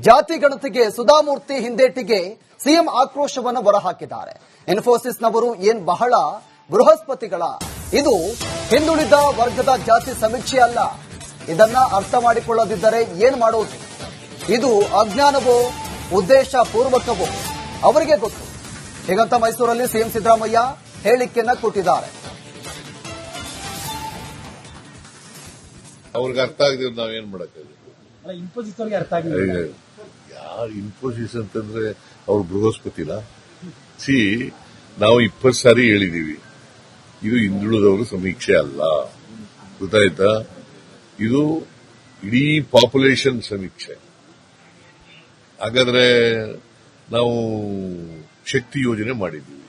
ಜಾತಿ ಗಣತಿಗೆ ಸುಧಾಮೂರ್ತಿ ಹಿಂದೇಟಿಗೆ ಸಿಎಂ ಆಕ್ರೋಶವನ್ನು ಹೊರಹಾಕಿದ್ದಾರೆ. ಇನ್ಫೋಸಿಸ್ನವರು ಏನ್ ಬಹಳ ಬೃಹಸ್ಪತಿಗಳ, ಇದು ಹಿಂದುಳಿದ ವರ್ಗದ ಜಾತಿ ಸಮೀಕ್ಷೆ ಅಲ್ಲ. ಇದನ್ನ ಅರ್ಥ ಮಾಡಿಕೊಳ್ಳದಿದ್ದರೆ ಏನ್ ಮಾಡೋದು? ಇದು ಅಜ್ಞಾನವೋ ಉದ್ದೇಶ ಪೂರ್ವಕವೋ ಅವರಿಗೆ ಗೊತ್ತು. ಹೀಗಂತ ಮೈಸೂರಲ್ಲಿ ಸಿಎಂ ಸಿದ್ದರಾಮಯ್ಯ ಹೇಳಿಕೆಯನ್ನ ಕೊಟ್ಟಿದ್ದಾರೆ. ಅವ್ರಿಗೆ ಅರ್ಥ ಆಗಿದ್ರೆ ನಾವೇನ್ ಮಾಡಕ್ಕಾಗುತ್ತೆ? ಇನ್ಫೋಸಿಸ್ ಅರ್ಥ ಆಗಿಲ್ಲ. ಯಾರು ಇನ್ಫೋಸಿಸ್ ಅಂತಂದ್ರೆ ಅವ್ರು ಬೃಹಸ್ಪತಿನ? ನಾವು 20 ಸಾರಿ ಹೇಳಿದೀವಿ, ಇದು ಹಿಂದುಳಿದವರು ಸಮೀಕ್ಷೆ ಅಲ್ಲ, ಗೊತ್ತಾಯ್ತಾ? ಇದು ಇಡೀ ಪಾಪ್ಯುಲೇಷನ್ ಸಮೀಕ್ಷೆ. ಹಾಗಾದ್ರೆ ನಾವು ಶಕ್ತಿ ಯೋಜನೆ ಮಾಡಿದ್ದೀವಿ,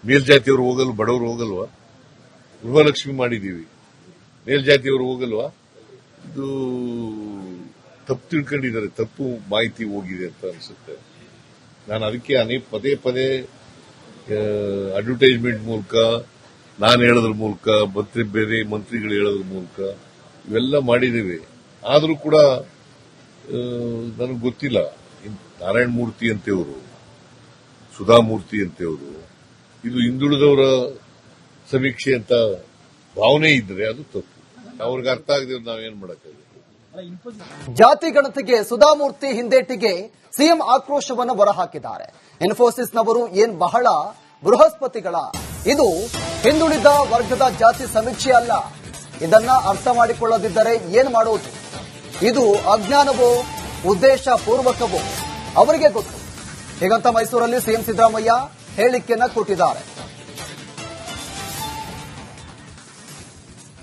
ಮೇಲ್ಜಾತಿಯವರು ಹೋಗಲ್ವ, ಬಡವರು ಹೋಗಲ್ವಾ? ಗೃಹಲಕ್ಷ್ಮಿ ಮಾಡಿದ್ದೀವಿ, ಮೇಲ್ಜಾತಿಯವರು ಹೋಗಲ್ವಾ? ಇದು ತಪ್ಪು ತಿಳ್ಕೊಂಡಿದ್ದಾರೆ, ತಪ್ಪು ಮಾಹಿತಿ ಹೋಗಿದೆ ಅಂತ ಅನ್ಸುತ್ತೆ. ನಾನು ಅದಕ್ಕೆ ಪದೇ ಪದೇ ಅಡ್ವರ್ಟೈಸ್ಮೆಂಟ್ ಮೂಲಕ, ನಾನು ಹೇಳೋದ್ರ ಮೂಲಕ, ಬೇರೆ ಮಂತ್ರಿಗಳು ಹೇಳೋದ್ರ ಮೂಲಕ ಇವೆಲ್ಲ ಮಾಡಿದ್ದೇವೆ. ಆದರೂ ಕೂಡ ನನಗೆ ಗೊತ್ತಿಲ್ಲ, ನಾರಾಯಣ ಮೂರ್ತಿ ಅಂತೇವರು, ಸುಧಾಮೂರ್ತಿ ಅಂತೇವರು, ಇದು ಹಿಂದುಳಿದವರ ಸಮೀಕ್ಷೆ ಅಂತ ಭಾವನೆ ಇದ್ರೆ ಅದು ತಪ್ಪು. ಅವ್ರಿಗೆ ಅರ್ಥ ಆಗದಿದ್ರೆ ನಾವೇನ್ ಮಾಡಕ್ಕಾಗುತ್ತೆ? ಜಾತಿ ಗಣತಿಗೆ ಸುಧಾಮೂರ್ತಿ ಹಿಂದೇಟಿಗೆ ಸಿಎಂ ಆಕ್ರೋಶವನ್ನು ಹೊರಹಾಕಿದ್ದಾರೆ. ಇನ್ಫೋಸಿಸ್ನವರು ಏನ್ ಬಹಳ ಬೃಹಸ್ಪತಿಗಳ, ಇದು ಹಿಂದುಳಿದ ವರ್ಗದ ಜಾತಿ ಸಮೀಕ್ಷೆ ಅಲ್ಲ. ಇದನ್ನ ಅರ್ಥ ಮಾಡಿಕೊಳ್ಳದಿದ್ದರೆ ಏನ್ ಮಾಡೋದು? ಇದು ಅಜ್ಞಾನವೋ ಉದ್ದೇಶ ಪೂರ್ವಕವೋ ಅವರಿಗೆ ಗೊತ್ತು. ಹೀಗಂತ ಮೈಸೂರಲ್ಲಿ ಸಿಎಂ ಸಿದ್ದರಾಮಯ್ಯ ಹೇಳಿಕೆಯನ್ನ ಕೊಟ್ಟಿದ್ದಾರೆ.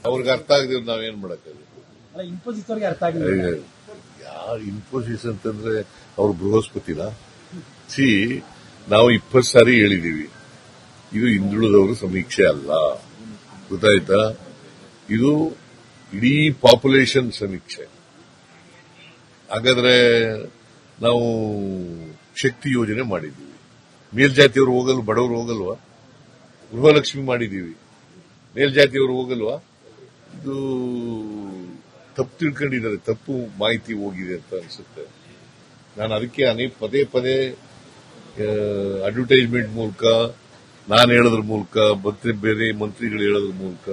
ಅವ್ರಿಗೆ ಅರ್ಥ ಆಗದಿದ್ರೆ ನಾವೇನ್ ಮಾಡಕ್ಕಾಗುತ್ತೆ? ಇನ್ಫೋಸಿಸ್ ಅರ್ಥ ಆಗಿಲ್ಲ. ಯಾರು ಇನ್ಫೋಸಿಸ್ ಅಂತಂದ್ರೆ ಅವ್ರು ಬೃಹಸ್ಪತಿನ? ನಾವು 20 ಸಾರಿ ಹೇಳಿದೀವಿ, ಇದು ಹಿಂದುಳಿದವರು ಸಮೀಕ್ಷೆ ಅಲ್ಲ, ಗೊತ್ತಾಯ್ತಾ? ಇದು ಇಡೀ ಪಾಪ್ಯುಲೇಷನ್ ಸಮೀಕ್ಷೆ. ಹಾಗಾದ್ರೆ ನಾವು ಶಕ್ತಿ ಯೋಜನೆ ಮಾಡಿದ್ದೀವಿ, ಮೇಲ್ಜಾತಿಯವರು ಹೋಗಲ್ವ, ಬಡವರು ಹೋಗಲ್ವಾ? ಗೃಹಲಕ್ಷ್ಮಿ ಮಾಡಿದ್ದೀವಿ, ಮೇಲ್ಜಾತಿಯವರು ಹೋಗಲ್ವಾ? ಇದು ತಪ್ಪು ತಿಳ್ಕೊಂಡಿದ್ದಾರೆ, ತಪ್ಪು ಮಾಹಿತಿ ಹೋಗಿದೆ ಅಂತ ಅನ್ಸುತ್ತೆ. ನಾನು ಅದಕ್ಕೆ ಪದೇ ಪದೇ ಅಡ್ವರ್ಟೈಸ್ಮೆಂಟ್ ಮೂಲಕ, ನಾನು ಹೇಳೋದ್ರ ಮೂಲಕ, ಬೇರೆ ಮಂತ್ರಿಗಳು ಹೇಳೋದ್ರ ಮೂಲಕ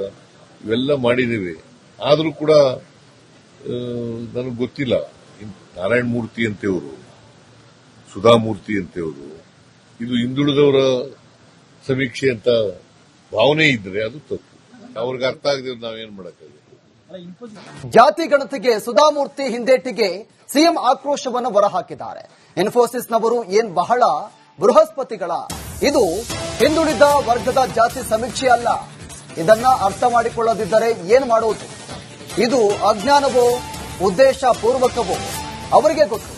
ಇವೆಲ್ಲ ಮಾಡಿದ್ದೇವೆ. ಆದರೂ ಕೂಡ ನನಗೆ ಗೊತ್ತಿಲ್ಲ, ನಾರಾಯಣ ಮೂರ್ತಿ ಅಂತೇವರು, ಸುಧಾಮೂರ್ತಿ ಅಂತೇವರು, ಇದು ಹಿಂದುಳಿದವರ ಸಮೀಕ್ಷೆ ಅಂತ ಭಾವನೆ ಇದ್ರೆ ಅದು ತಪ್ಪು. ಅವ್ರಿಗೆ ಅರ್ಥ ಆಗದಿದ್ರೆ ನಾವೇನ್ ಮಾಡಕ್ಕಾಗುತ್ತೆ? ಜಾತಿ ಗಣತಿಗೆ ಸುಧಾಮೂರ್ತಿ ಹಿಂದೇಟಿಗೆ ಸಿಎಂ ಆಕ್ರೋಶವನ್ನು ಹೊರಹಾಕಿದ್ದಾರೆ. ಇನ್ಫೋಸಿಸ್ನವರು ಏನ್ ಬಹಳ ಬೃಹಸ್ಪತಿಗಳ, ಇದು ಹಿಂದುಳಿದ ವರ್ಗದ ಜಾತಿ ಸಮೀಕ್ಷೆ ಅಲ್ಲ. ಇದನ್ನ ಅರ್ಥ ಮಾಡಿಕೊಳ್ಳದಿದ್ದರೆ ಏನ್ ಮಾಡೋದು? ಇದು ಅಜ್ಞಾನವೋ ಉದ್ದೇಶ ಪೂರ್ವಕವೋ ಅವರಿಗೆ ಗೊತ್ತು.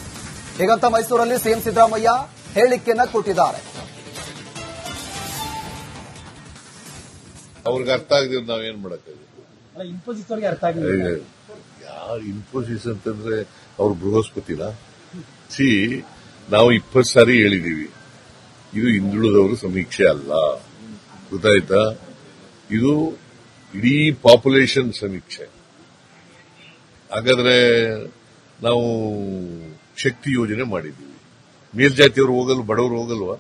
ಹೀಗಂತ ಮೈಸೂರಲ್ಲಿ ಸಿಎಂ ಸಿದ್ದರಾಮಯ್ಯ ಹೇಳಿಕೆಯನ್ನ ಕೊಟ್ಟಿದ್ದಾರೆ. ಅವ್ರಿಗೆ ಅರ್ಥ ಆಗದಿದ್ರೆ ನಾವೇನ್ ಮಾಡಕ್ಕಾಗುತ್ತೆ? ಇನ್ಫೋಸಿಸ್ ಅರ್ಥ ಆಗಿಲ್ಲ. ಯಾರು ಇನ್ಫೋಸಿಸ್ ಅಂತಂದ್ರೆ ಅವ್ರು ಬೃಹಸ್ಪತಿನ? ನಾವು 20 ಸಾರಿ ಹೇಳಿದೀವಿ, ಇದು ಹಿಂದುಳಿದವರು ಸಮೀಕ್ಷೆ ಅಲ್ಲ, ಗೊತ್ತಾಯ್ತಾ? ಇದು ಇಡೀ ಪಾಪ್ಯುಲೇಷನ್ ಸಮೀಕ್ಷೆ. ಹಾಗಾದ್ರೆ ನಾವು ಶಕ್ತಿ ಯೋಜನೆ ಮಾಡಿದ್ದೀವಿ, ಮೇಲ್ಜಾತಿಯವರು ಹೋಗಲ್ವ, ಬಡವರು ಹೋಗಲ್ವಾ?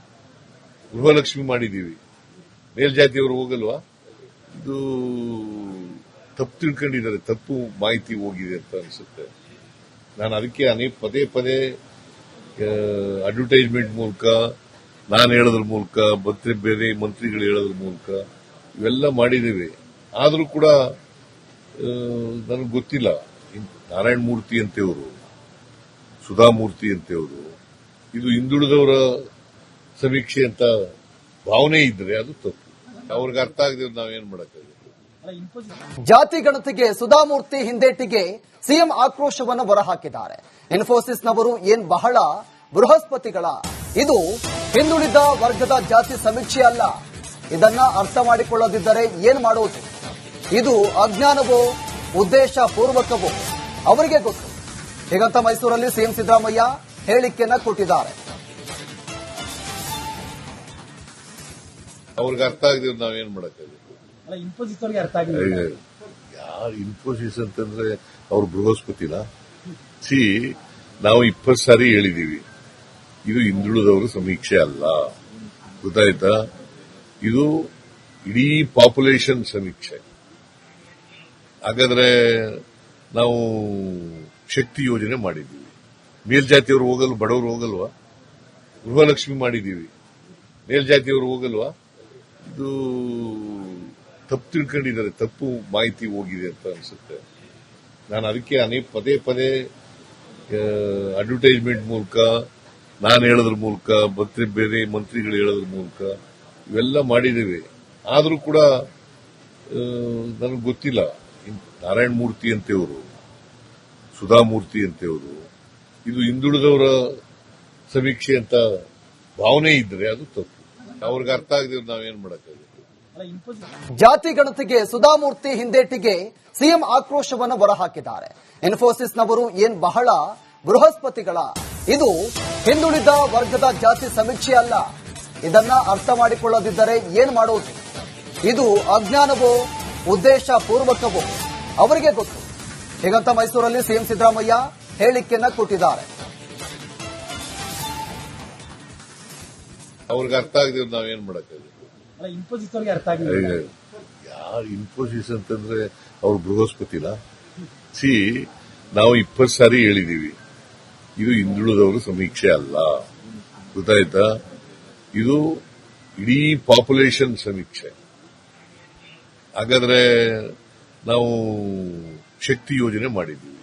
ಗೃಹಲಕ್ಷ್ಮಿ ಮಾಡಿದ್ದೀವಿ, ಮೇಲ್ಜಾತಿಯವರು ಹೋಗಲ್ವಾ? ಇದು ತಪ್ಪು ತಿಳ್ಕೊಂಡಿದ್ದಾರೆ, ತಪ್ಪು ಮಾಹಿತಿ ಹೋಗಿದೆ ಅಂತ ಅನ್ಸುತ್ತೆ. ನಾನು ಅದಕ್ಕೆ ಪದೇ ಪದೇ ಅಡ್ವರ್ಟೈಸ್ಮೆಂಟ್ ಮೂಲಕ, ನಾನು ಹೇಳೋದ್ರ ಮೂಲಕ, ಬೇರೆ ಮಂತ್ರಿಗಳು ಹೇಳೋದ್ರ ಮೂಲಕ ಇವೆಲ್ಲ ಮಾಡಿದ್ದೇವೆ. ಆದರೂ ಕೂಡ ನನಗೆ ಗೊತ್ತಿಲ್ಲ, ನಾರಾಯಣ ಮೂರ್ತಿ ಅಂತೇವರು, ಸುಧಾಮೂರ್ತಿ ಅಂತೇವರು, ಇದು ಹಿಂದುಳಿದವರ ಸಮೀಕ್ಷೆ ಅಂತ ಭಾವನೆ ಇದ್ರೆ ಅದು ತಪ್ಪು. ಅವ್ರಿಗೆ ಅರ್ಥ ಆಗದಿದ್ರೆ ನಾವೇನ್ ಮಾಡಕ್ಕಾಗುತ್ತೆ? ಜಾತಿ ಗಣತಿಗೆ ಸುಧಾಮೂರ್ತಿ ಹಿಂದೇಟಿಗೆ ಸಿಎಂ ಆಕ್ರೋಶವನ್ನು ಹೊರಹಾಕಿದ್ದಾರೆ. ಇನ್ಫೋಸಿಸ್ನವರು ಏನ್ ಬಹಳ ಬೃಹಸ್ಪತಿಗಳ, ಇದು ಹಿಂದುಳಿದ ವರ್ಗದ ಜಾತಿ ಸಮೀಕ್ಷೆ ಅಲ್ಲ. ಇದನ್ನ ಅರ್ಥ ಮಾಡಿಕೊಳ್ಳದಿದ್ದರೆ ಏನ್ ಮಾಡೋದು? ಇದು ಅಜ್ಞಾನವೋ ಉದ್ದೇಶ ಪೂರ್ವಕವೋ ಅವರಿಗೆ ಗೊತ್ತು. ಹೀಗಂತ ಮೈಸೂರಲ್ಲಿ ಸಿಎಂ ಸಿದ್ದರಾಮಯ್ಯ ಹೇಳಿಕೆಯನ್ನ ಕೊಟ್ಟಿದ್ದಾರೆ. ಅವ್ರಿಗೆ ಅರ್ಥ ಆಗದಿದ್ರೆ ನಾವೇನ್ ಮಾಡಕ್ಕಾಗುತ್ತೆ? ಇನ್ಫೋಸಿಸ್ ಅರ್ಥ ಆಗಿಲ್ಲ. ಯಾರು ಇನ್ಫೋಸಿಸ್ ಅಂತಂದ್ರೆ ಅವ್ರು ಬೃಹಸ್ಪತಿನ? ನಾವು 20 ಸಾರಿ ಹೇಳಿದೀವಿ, ಇದು ಹಿಂದುಳಿದವರ ಸಮೀಕ್ಷೆ ಅಲ್ಲ. ಗೊತ್ತಾಯ್ತಾ? ಇದು ಇಡೀ ಪಾಪ್ಯುಲೇಷನ್ ಸಮೀಕ್ಷೆ. ಹಾಗಾದ್ರೆ ನಾವು ಶಕ್ತಿ ಯೋಜನೆ ಮಾಡಿದ್ದೀವಿ. ಮೇಲ್ಜಾತಿಯವರು ಹೋಗಲು ಬಡವರು ಹೋಗಲ್ವಾ? ಗೃಹಲಕ್ಷ್ಮಿ ಮಾಡಿದ್ದೀವಿ, ಮೇಲ್ಜಾತಿಯವರು ಹೋಗಲ್ವಾ? ಇದು ತಪ್ಪು ತಿಳ್ಕೊಂಡಿದ್ದಾರೆ, ತಪ್ಪು ಮಾಹಿತಿ ಹೋಗಿದೆ ಅಂತ ಅನ್ಸುತ್ತೆ. ನಾನು ಅದಕ್ಕೆ ಪದೇ ಪದೇ ಅಡ್ವರ್ಟೈಸ್ಮೆಂಟ್ ಮೂಲಕ, ನಾನು ಹೇಳೋದ್ರ ಮೂಲಕ, ಬೇರೆ ಮಂತ್ರಿಗಳು ಹೇಳೋದ್ರ ಮೂಲಕ ಇವೆಲ್ಲ ಮಾಡಿದ್ದೇವೆ. ಆದರೂ ಕೂಡ ನನಗೆ ಗೊತ್ತಿಲ್ಲ. ನಾರಾಯಣ ಮೂರ್ತಿ ಅಂತೇವರು, ಸುಧಾಮೂರ್ತಿ ಅಂತೇವರು, ಇದು ಹಿಂದುಳಿದವರ ಸಮೀಕ್ಷೆ ಅಂತ ಭಾವನೆ ಇದ್ರೆ ಅದು ತಪ್ಪು. ಅವ್ರಿಗೆ ಅರ್ಥ ಆಗದಿದ್ರೆ ನಾವೇನ್ ಮಾಡಕ್ಕಾಗುತ್ತೆ? ಜಾತಿ ಗಣತಿಗೆ ಸುಧಾಮೂರ್ತಿ ಹಿಂದೇಟಿಗೆ ಸಿಎಂ ಆಕ್ರೋಶವನ್ನು ಹೊರಹಾಕಿದ್ದಾರೆ. ಇನ್ಫೋಸಿಸ್ನವರು ಏನ್ ಬಹಳ ಬೃಹಸ್ಪತಿಗಳ? ಇದು ಹಿಂದುಳಿದ ವರ್ಗದ ಜಾತಿ ಸಮೀಕ್ಷೆ ಅಲ್ಲ. ಇದನ್ನ ಅರ್ಥ ಮಾಡಿಕೊಳ್ಳದಿದ್ದರೆ ಏನ್ ಮಾಡೋದು? ಇದು ಅಜ್ಞಾನವೋ ಉದ್ದೇಶ ಪೂರ್ವಕವೋ ಅವರಿಗೆ ಗೊತ್ತು. ಹೀಗಂತ ಮೈಸೂರಲ್ಲಿ ಸಿಎಂ ಸಿದ್ದರಾಮಯ್ಯ ಹೇಳಿಕೆಯನ್ನ ಕೊಟ್ಟಿದ್ದಾರೆ. ಅವ್ರಿಗೆ ಅರ್ಥ ಆಗದಿದ್ರೆ ನಾವೇನ್ ಮಾಡಕ್ಕಾಗುತ್ತೆ? ಇನ್ಫೋಸಿಸ್ ಅವರಿಗೆ ಅರ್ಥ ಆಗಿಲ್ಲ. ಯಾರು ಇನ್ಫೋಸಿಸ್ ಅಂತಂದ್ರೆ ಅವ್ರು ಬೃಹಸ್ಪತಿನ? ನಾವು 20 ಸಾರಿ ಹೇಳಿದೀವಿ, ಇದು ಹಿಂದುಳಿದವರ ಸಮೀಕ್ಷೆ ಅಲ್ಲ. ಗೊತ್ತಾಯ್ತಾ? ಇದು ಇಡೀ ಪಾಪ್ಯುಲೇಷನ್ ಸಮೀಕ್ಷೆ. ಹಾಗಾದ್ರೆ ನಾವು ಶಕ್ತಿ ಯೋಜನೆ ಮಾಡಿದ್ದೀವಿ.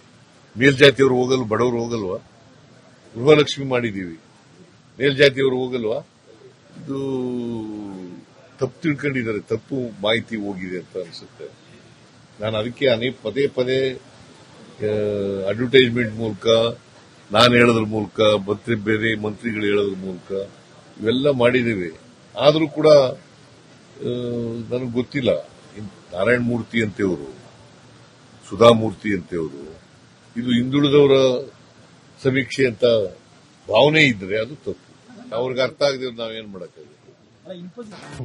ಮೇಲ್ಜಾತಿಯವರು ಹೋಗಲು ಬಡವರು ಹೋಗಲ್ವಾ? ಗೃಹಲಕ್ಷ್ಮಿ ಮಾಡಿದ್ದೀವಿ, ಮೇಲ್ಜಾತಿಯವರು ಹೋಗಲ್ವಾ? ಇದು ತಪ್ಪು ತಿಳ್ಕೊಂಡಿದ್ದಾರೆ, ತಪ್ಪು ಮಾಹಿತಿ ಹೋಗಿದೆ ಅಂತ ಅನ್ಸುತ್ತೆ. ನಾನು ಅದಕ್ಕೆ ಪದೇ ಪದೇ ಅಡ್ವರ್ಟೈಸ್ಮೆಂಟ್ ಮೂಲಕ, ನಾನು ಹೇಳೋದ್ರ ಮೂಲಕ, ಬೇರೆ ಮಂತ್ರಿಗಳು ಹೇಳೋದ್ರ ಮೂಲಕ ಇವೆಲ್ಲ ಮಾಡಿದ್ದೇವೆ. ಆದರೂ ಕೂಡ ನನಗೆ ಗೊತ್ತಿಲ್ಲ. ನಾರಾಯಣ ಮೂರ್ತಿ ಅಂತೇವರು, ಸುಧಾಮೂರ್ತಿ ಅಂತೇವರು, ಇದು ಹಿಂದುಳಿದವರ ಸಮೀಕ್ಷೆ ಅಂತ ಭಾವನೆ ಇದ್ರೆ ಅದು ತಪ್ಪು. ಅವ್ರಿಗೆ ಅರ್ಥ ಆಗದಿದ್ರೆ ನಾವೇನ್ ಮಾಡಕ್ಕಾಗುತ್ತೆ?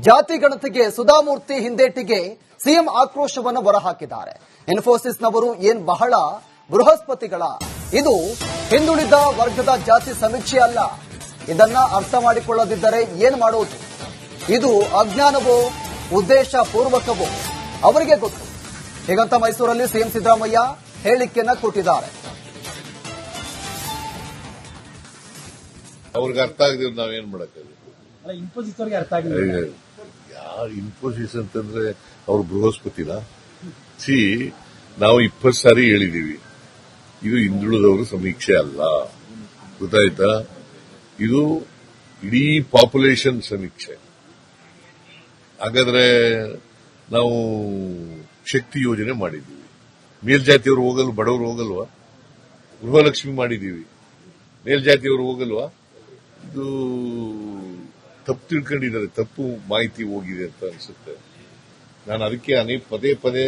ಜಾತಿ ಗಣತಿಗೆ ಸುಧಾಮೂರ್ತಿ ಹಿಂದೇಟಿಗೆ ಸಿಎಂ ಆಕ್ರೋಶವನ್ನು ಹೊರಹಾಕಿದ್ದಾರೆ. ಇನ್ಫೋಸಿಸ್ನವರು ಏನ್ ಬಹಳ ಬೃಹಸ್ಪತಿಗಳ? ಇದು ಹಿಂದುಳಿದ ವರ್ಗದ ಜಾತಿ ಸಮೀಕ್ಷೆ ಅಲ್ಲ. ಇದನ್ನ ಅರ್ಥ ಮಾಡಿಕೊಳ್ಳದಿದ್ದರೆ ಏನ್ ಮಾಡೋದು? ಇದು ಅಜ್ಞಾನವೋ ಉದ್ದೇಶ ಪೂರ್ವಕವೋ ಅವರಿಗೆ ಗೊತ್ತು. ಹೀಗಂತ ಮೈಸೂರಲ್ಲಿ ಸಿಎಂ ಸಿದ್ದರಾಮಯ್ಯ ಹೇಳಿಕೆಯನ್ನ ಕೊಟ್ಟಿದ್ದಾರೆ. ಅವ್ರಿಗೆ ಅರ್ಥ ಆಗದಿದ್ರೆ ನಾವೇನ್ ಮಾಡಕ್ಕಾಗುತ್ತೆ? ಇನ್ಫೋಸಿಸ್ ಅವರಿಗೆ ಅರ್ಥ ಆಗಿಲ್ಲ. ಯಾರು ಇನ್ಫೋಸಿಸ್ ಅಂತಂದ್ರೆ ಅವ್ರು ಬೃಹಸ್ಪತಿನ? ನಾವು 20 ಸಾರಿ ಹೇಳಿದೀವಿ, ಇದು ಹಿಂದುಳಿದವರ ಸಮೀಕ್ಷೆ ಅಲ್ಲ. ಗೊತ್ತಾಯ್ತಾ? ಇದು ಇಡೀ ಪಾಪ್ಯುಲೇಷನ್ ಸಮೀಕ್ಷೆ. ಹಾಗಾದ್ರೆ ನಾವು ಶಕ್ತಿ ಯೋಜನೆ ಮಾಡಿದ್ದೀವಿ. ಮೇಲ್ಜಾತಿಯವರು ಹೋಗಲು ಬಡವರು ಹೋಗಲ್ವಾ? ಗೃಹಲಕ್ಷ್ಮಿ ಮಾಡಿದ್ದೀವಿ, ಮೇಲ್ಜಾತಿಯವರು ಹೋಗಲ್ವಾ? ಇದು ತಪ್ಪು ತಿಳ್ಕೊಂಡಿದ್ದಾರೆ, ತಪ್ಪು ಮಾಹಿತಿ ಹೋಗಿದೆ ಅಂತ ಅನ್ಸುತ್ತೆ. ನಾನು ಅದಕ್ಕೆ ಪದೇ ಪದೇ